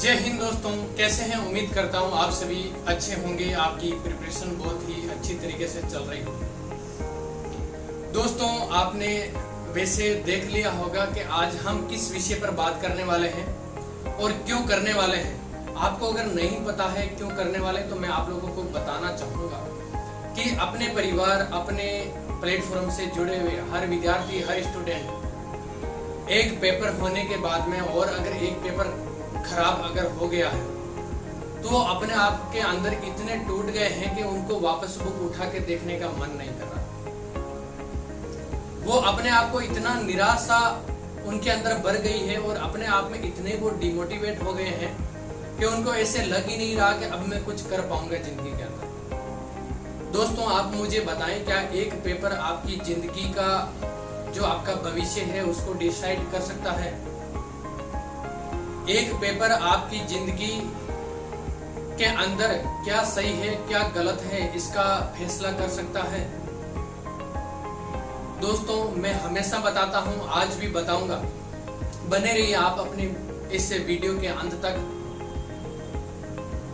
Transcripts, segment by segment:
जय हिंद दोस्तों, कैसे हैं? उम्मीद करता हूं आप सभी अच्छे होंगे। आपकी प्रिपरेशन बहुत ही अच्छी तरीके से चल रही होगी। दोस्तों, आपने वैसे देख लिया होगा कि आज हम किस विषय पर बात करने वाले हैं और क्यों करने वाले हैं। आपको अगर नहीं पता है क्यों करने वाले, तो मैं आप लोगों को बताना चाहूँगा कि अपने परिवार, अपने प्लेटफॉर्म से जुड़े हुए हर विद्यार्थी, हर स्टूडेंट एक पेपर होने के बाद में, और अगर एक पेपर खराब अगर हो गया है तो अपने आप के अंदर इतने टूट गए हैं कि उनको वापस बुक उठा के देखने का मन नहीं कर रहा। वो अपने आप को इतना निराशा उनके अंदर भर गई है और अपने आप में इतने वो डिमोटिवेट हो गए हैं कि उनको ऐसे लग ही नहीं रहा कि अब मैं कुछ कर पाऊंगा जिंदगी के अंदर। दोस्तों, आप मुझे बताएं, क्या एक पेपर आपकी जिंदगी का जो आपका भविष्य है उसको डिसाइड कर सकता है? एक पेपर आपकी जिंदगी के अंदर क्या सही है, क्या गलत है, इसका फैसला कर सकता है? दोस्तों, मैं हमेशा बताता हूं, आज भी बताऊंगा। बने रहिए आप अपने इस वीडियो के अंत तक।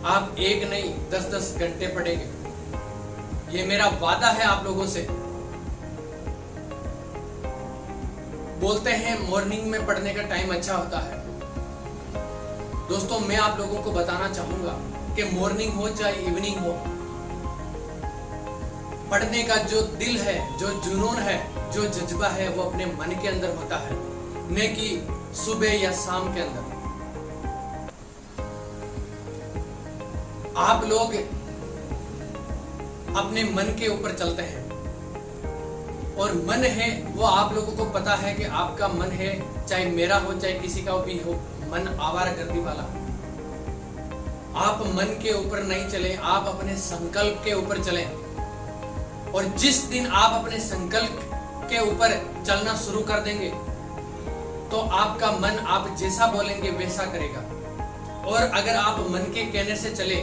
आप एक नहीं 10-10 घंटे पढ़ेंगे, ये मेरा वादा है आप लोगों से। बोलते हैं मॉर्निंग में पढ़ने का टाइम अच्छा होता है। दोस्तों, मैं आप लोगों को बताना चाहूंगा कि मॉर्निंग हो चाहे इवनिंग हो, पढ़ने का जो दिल है, जो जुनून है, जो जज्बा है, वो अपने मन के अंदर होता है, न कि सुबह या शाम के अंदर। आप लोग अपने मन के ऊपर चलते हैं, और मन है वो आप लोगों को पता है कि आपका मन है, चाहे मेरा हो चाहे किसी का भी हो, मन आवारागर्दी वाला। आप मन के ऊपर नहीं चले, आप अपने संकल्प के ऊपर चलें। और जिस दिन आप अपने संकल्प के ऊपर चलना शुरू कर देंगे तो आपका मन आप जैसा बोलेंगे वैसा करेगा। और अगर आप मन के कहने से चले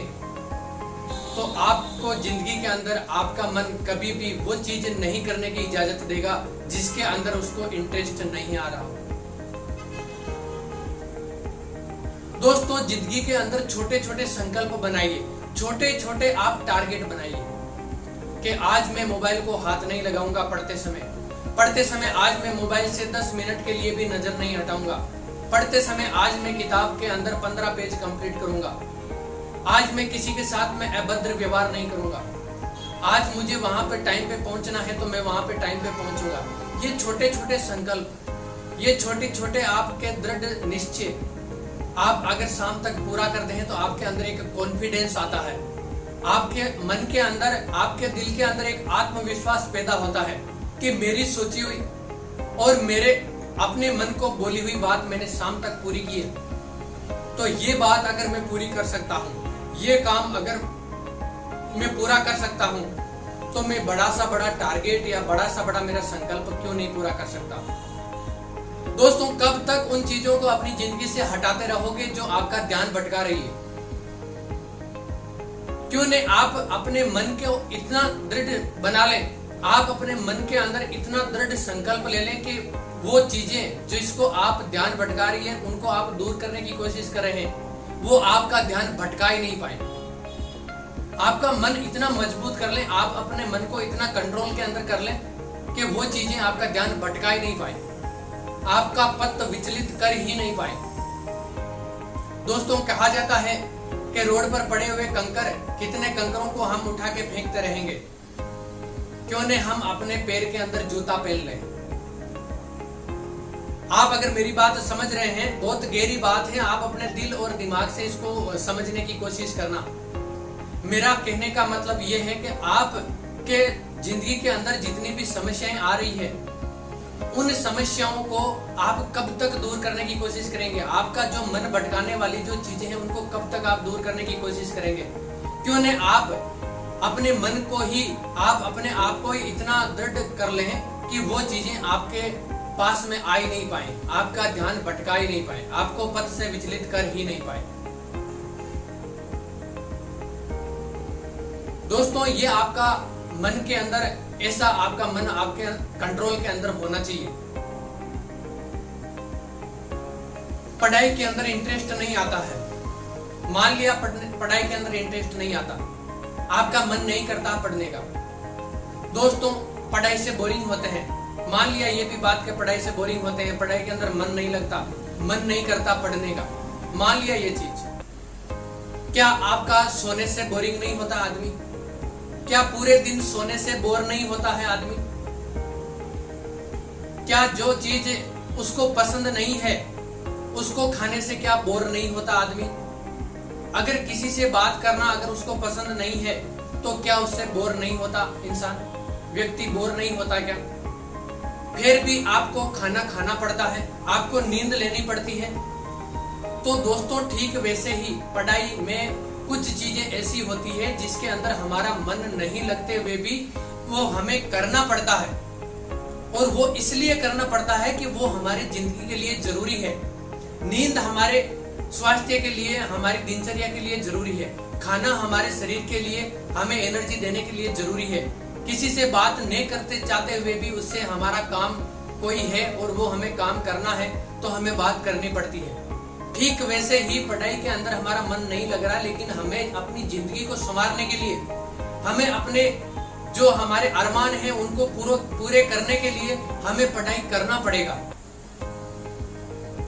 तो आपको जिंदगी के अंदर आपका मन कभी भी वो चीज नहीं करने की इजाजत देगा जिसके अंदर उसको इंटरेस्ट नहीं आ रहा हो। दोस्तों, जिंदगी के अंदर छोटे छोटे संकल्प बनाइए, छोटे छोटे आप टारगेट बनाइए कि आज मैं मोबाइल को हाथ नहीं लगाऊंगा पढ़ते समय आज मैं मोबाइल से 10 मिनट के लिए भी नजर नहीं हटाऊंगा। पढ़ते समय आज मैं किताब के अंदर 15 पेज कंप्लीट करूंगा। आज मैं किसी के साथ में अभद्र व्यवहार नहीं करूंगा। आज मुझे वहां पे टाइम पे पहुंचना है तो मैं वहां पे टाइम पे पहुंचूंगा। ये छोटे छोटे संकल्प, ये छोटे छोटे आपके दृढ़ निश्चय आप अगर शाम तक पूरा करते हैं तो आपके अंदर एक कॉन्फिडेंस आता है, आपके मन के अंदर, आपके दिल के अंदर एक आत्मविश्वास पैदा होता है कि मेरी सोची हुई और मेरे अपने मन को बोली हुई बात मैंने शाम तक पूरी की है। तो ये बात अगर मैं पूरी कर सकता हूँ, ये काम अगर मैं पूरा कर सकता हूँ, तो मैं बड़ा सा बड़ा टारगेट या बड़ा सा बड़ा मेरा संकल्प क्यों नहीं पूरा कर सकता? दोस्तों, कब तक उन चीजों को अपनी जिंदगी से हटाते रहोगे जो आपका ध्यान भटका रही है? क्यों नहीं आप अपने मन को इतना दृढ़ बना लें, आप अपने मन के अंदर इतना दृढ़ संकल्प ले लें कि वो चीजें जो इसको आप ध्यान भटका रही है उनको आप दूर करने की कोशिश कर रहे हैं, वो आपका ध्यान भटका ही नहीं पाए। आपका मन इतना मजबूत कर लें, आप अपने मन को इतना कंट्रोल के अंदर कर लें कि वो चीजें आपका ध्यान भटका ही नहीं पाए, आपका पथ विचलित कर ही नहीं पाए। दोस्तों, कहा जाता है कि रोड पर पड़े हुए कंकर, कितने कंकरों को हम उठा के फेंकते रहेंगे, क्यों नहीं हम अपने पैर के अंदर जूता पहन लें? आप अगर मेरी बात समझ रहे हैं, बहुत गहरी बात है, आप अपने दिल और दिमाग से इसको समझने की कोशिश करना। मेरा कहने का मतलब यह है कि आपके जिंदगी के अंदर जितनी भी समस्याएं आ रही है, उन समस्याओं को आप कब तक दूर करने की कोशिश करेंगे? आपका जो मन भटकाने वाली जो चीजें हैं उनको कब तक आप दूर करने की कोशिश करेंगे? क्यों नहीं आप अपने मन को ही, आप अपने आप को ही इतना दृढ़ कर लें कि वो चीजें आपके पास में आ ही नहीं पाए, आपका ध्यान भटका ही नहीं पाए, आपको पथ से विचलित कर ही नहीं पाए। दोस्तों, ये आपका मन के अंदर, ऐसा आपका मन आपके कंट्रोल के अंदर होना चाहिए। पढ़ाई के अंदर इंटरेस्ट नहीं आता है, मान लिया पढ़ाई के अंदर इंटरेस्ट नहीं आता, आपका मन नहीं करता पढ़ने का, दोस्तों पढ़ाई से बोरिंग होते हैं, मान लिया ये भी बात कि पढ़ाई से बोरिंग होते हैं, पढ़ाई के अंदर मन नहीं लगता, मन नहीं करता पढ़ने का, मान लिया ये चीज, क्या आपका सोने से बोरिंग नहीं होता आदमी? क्या पूरे दिन सोने से बोर नहीं होता है आदमी? क्या जो चीज उसको पसंद नहीं है उसको खाने से क्या बोर नहीं होता आदमी? अगर किसी से बात करना अगर उसको पसंद नहीं है तो क्या उससे बोर नहीं होता इंसान, व्यक्ति बोर नहीं होता क्या? फिर भी आपको खाना खाना पड़ता है, आपको नींद लेनी पड़ती है। तो दोस्तों ठीक वैसे ही पढ़ाई में कुछ चीजें ऐसी होती है जिसके अंदर हमारा मन नहीं लगते हुए भी वो हमें करना पड़ता है, और वो इसलिए करना पड़ता है कि वो हमारी जिंदगी के लिए जरूरी है। नींद हमारे स्वास्थ्य के लिए, हमारी दिनचर्या के लिए जरूरी है, खाना हमारे शरीर के लिए हमें एनर्जी देने के लिए जरूरी है। किसी से बात नहीं करते चाहते हुए भी उससे हमारा काम कोई है और वो हमें काम करना है तो हमें बात करनी पड़ती है। ठीक वैसे ही पढ़ाई के अंदर हमारा मन नहीं लग रहा, लेकिन हमें अपनी जिंदगी को संवारने के लिए, हमें अपने जो हमारे अरमान हैं उनको पूरे करने के लिए हमें पढ़ाई करना पड़ेगा।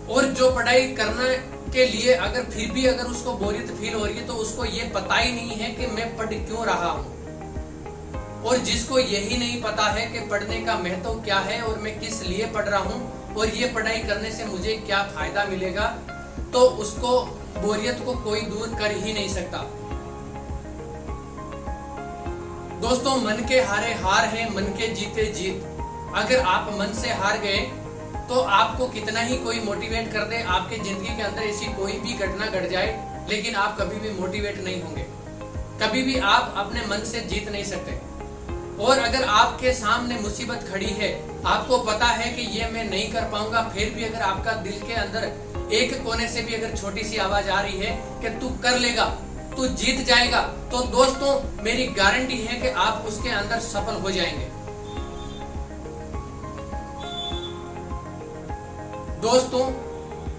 और जो पढ़ाई करने के लिए अगर फिर भी अगर उसको बोरियत फील हो रही है तो उसको ये पता ही नहीं है कि मैं पढ़ क्यों रहा हूँ, और जिसको यही नहीं पता है कि पढ़ने का महत्व क्या है और मैं किस लिए पढ़ रहा हूँ और ये पढ़ाई करने से मुझे क्या फायदा मिलेगा, तो उसको बोरियत को कोई दूर कर ही नहीं सकता। दोस्तों मन के हारे हार है, मन के जीते जीत। अगर आप मन से हार गए तो आपको कितना ही कोई मोटिवेट कर दे, आपके जिंदगी के अंदर ऐसी कोई भी घटना घट जाए, लेकिन आप कभी भी मोटिवेट नहीं होंगे, कभी भी आप अपने मन से जीत नहीं सकते। और अगर आपके सामने मुसीबत खड़ी है, आपको पता है कि ये मैं नहीं कर पाऊंगा, फिर भी अगर आपका दिल के अंदर एक कोने से भी अगर छोटी सी आवाज आ रही है कि तू कर लेगा, तू जीत जाएगा, तो दोस्तों मेरी गारंटी है कि आप उसके अंदर सफल हो जाएंगे। दोस्तों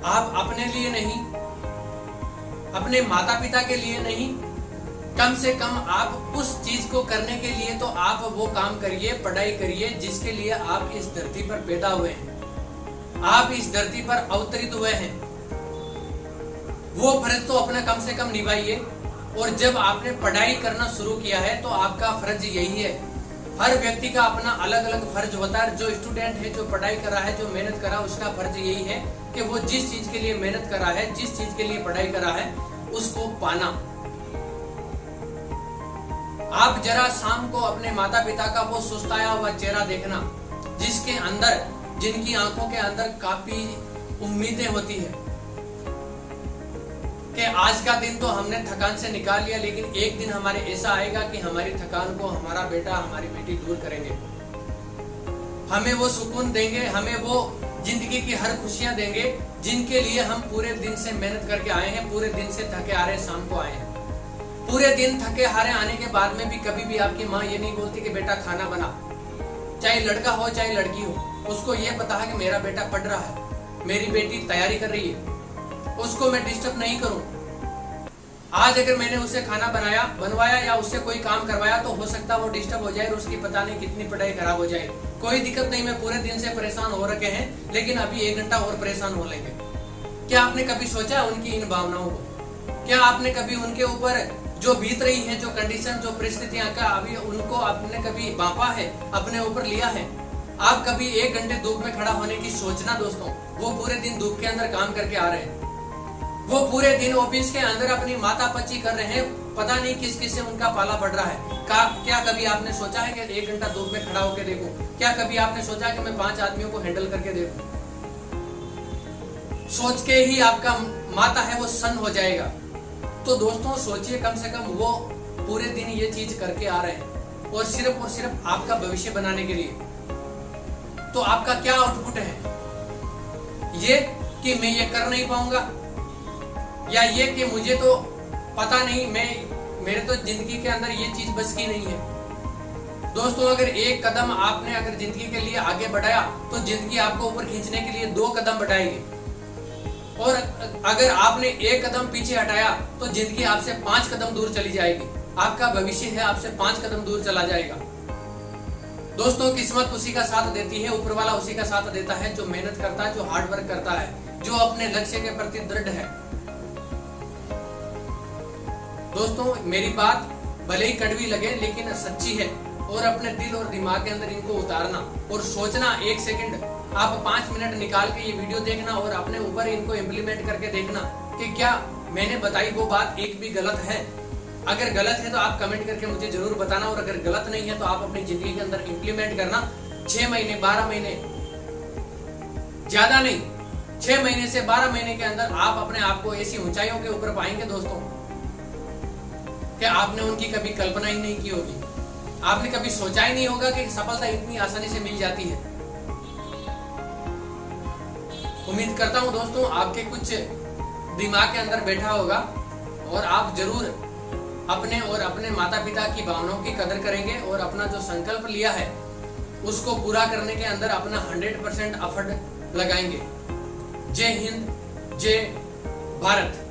आप अपने लिए नहीं, अपने माता पिता के लिए नहीं, कम से कम आप उस चीज को करने के लिए तो आप वो काम करिए, पढ़ाई करिए जिसके लिए आप इस धरती पर पैदा हुए हैं, आप इस धरती पर अवतरित हुए हैं। वो फर्ज तो अपना कम से कम निभाइए। और जब आपने पढ़ाई करना शुरू किया है तो आपका फर्ज यही है। हर व्यक्ति का अपना अलग अलग फर्ज होता है। जो स्टूडेंट है, जो पढ़ाई कर रहा है, जो मेहनत कर रहा है, उसका फर्ज यही है कि वो जिस चीज के लिए मेहनत कर रहा है, जिस चीज के लिए पढ़ाई कर रहा है, उसको पाना। आप जरा शाम को अपने माता पिता का वो सुस्ताया हुआ चेहरा देखना, जिसके अंदर, जिनकी आंखों के अंदर काफी उम्मीदें होती है कि आज का दिन तो हमने थकान से निकाल लिया, लेकिन एक दिन हमारे ऐसा आएगा कि हमारी थकान को हमारा बेटा, हमारी बेटी दूर करेंगे, हमें वो सुकून देंगे, हमें वो जिंदगी की हर खुशियां देंगे जिनके लिए हम पूरे दिन से मेहनत करके आए हैं, पूरे दिन से थके हारे शाम को आए हैं। पूरे दिन थके हारे आने के बाद में भी कभी भी आपकी माँ ये नहीं बोलती कि बेटा खाना बना, चाहे लड़का हो चाहे लड़की हो, उसको ये पता है कि मेरा बेटा पढ़ रहा है, मेरी बेटी तैयारी कर रही है, उसको मैं डिस्टर्ब नहीं करूं। आज अगर मैंने उसे खाना बनवाया या उससे कोई काम करवाया तो हो सकता है वो डिस्टर्ब हो जाए और उसकी पता नहीं कितनी पढ़ाई खराब हो जाए। कोई दिक्कत नहीं, मैं पूरे दिन से परेशान हो रखे हैं, लेकिन अभी 1 घंटा और परेशान हो लेंगे। क्या आपने कभी सोचा उनकी इन भावनाओं को? क्या आपने कभी उनके ऊपर जो बीत रही है, जो कंडीशन, जो परिस्थितियां, का अभी उनको आपने कभी बांपा है, अपने ऊपर लिया है? आप कभी 1 घंटे धूप में खड़ा होने की सोचना दोस्तों। वो पूरे दिन धूप के अंदर काम करके आ रहे हैं, वो पूरे दिन ऑफिस के अंदर अपनी मातापची कर रहे हैं, पता नहीं किस किस से उनका पाला पड़ रहा है। क्या कभी आपने सोचा है कि 1 घंटा धूप में खड़ा होकर देखूं? क्या कभी आपने सोचा कि मैं 5 आदमियों को हैंडल करके देखूं? सोच के ही आपका माता है वो सन हो जाएगा। तो दोस्तों सोचिए, कम से कम वो पूरे दिन ये चीज करके आ रहे हैं और सिर्फ आपका भविष्य बनाने के लिए। तो आपका क्या आउटपुट है? ये कि मैं ये कर नहीं पाऊंगा, या ये कि मुझे तो पता नहीं, मेरे तो जिंदगी के अंदर ये चीज बस की नहीं है। दोस्तों अगर 1 कदम आपने अगर जिंदगी के लिए आगे बढ़ाया तो जिंदगी आपको ऊपर खींचने के लिए 2 कदम बढ़ाएगी। और अगर आपने एक कदम पीछे हटाया तो जिंदगी आपसे 5 कदम दूर चली जाएगी। आपका भविष्य है आपसे 5 कदम दूर चला जाएगा। दोस्तों, किस्मत उसी का साथ देती है, ऊपर वाला उसी का साथ देता है जो मेहनत करता है, जो हार्ड वर्क करता है, जो अपने लक्ष्य के प्रति दृढ़ है। दोस्तों, मेरी बात भले ही कड़वी लगे लेकिन सच्ची है, और अपने दिल और दिमाग के अंदर इनको उतारना और सोचना। 1 सेकंड आप 5 मिनट निकाल के ये वीडियो देखना और अपने ऊपर इनको इम्प्लीमेंट करके देखना कि क्या मैंने बताई वो बात एक भी गलत है। अगर गलत है तो आप कमेंट करके मुझे जरूर बताना, और अगर गलत नहीं है तो आप अपनी जिंदगी के अंदर इम्प्लीमेंट करना। 6 महीने 12 महीने, ज्यादा नहीं, 6 महीने से 12 महीने के अंदर आप अपने आप को ऐसी ऊंचाइयों के ऊपर पाएंगे दोस्तों कि आपने उनकी कभी कल्पना ही नहीं की होगी। आपने कभी सोचा ही नहीं होगा कि सफलता इतनी आसानी से मिल जाती है। उम्मीद करता हूं दोस्तों आपके कुछ दिमाग के अंदर बैठा होगा, और आप जरूर अपने और अपने माता पिता की भावनाओं की कदर करेंगे, और अपना जो संकल्प लिया है उसको पूरा करने के अंदर अपना 100% एफर्ट लगाएंगे। जय हिंद, जय भारत।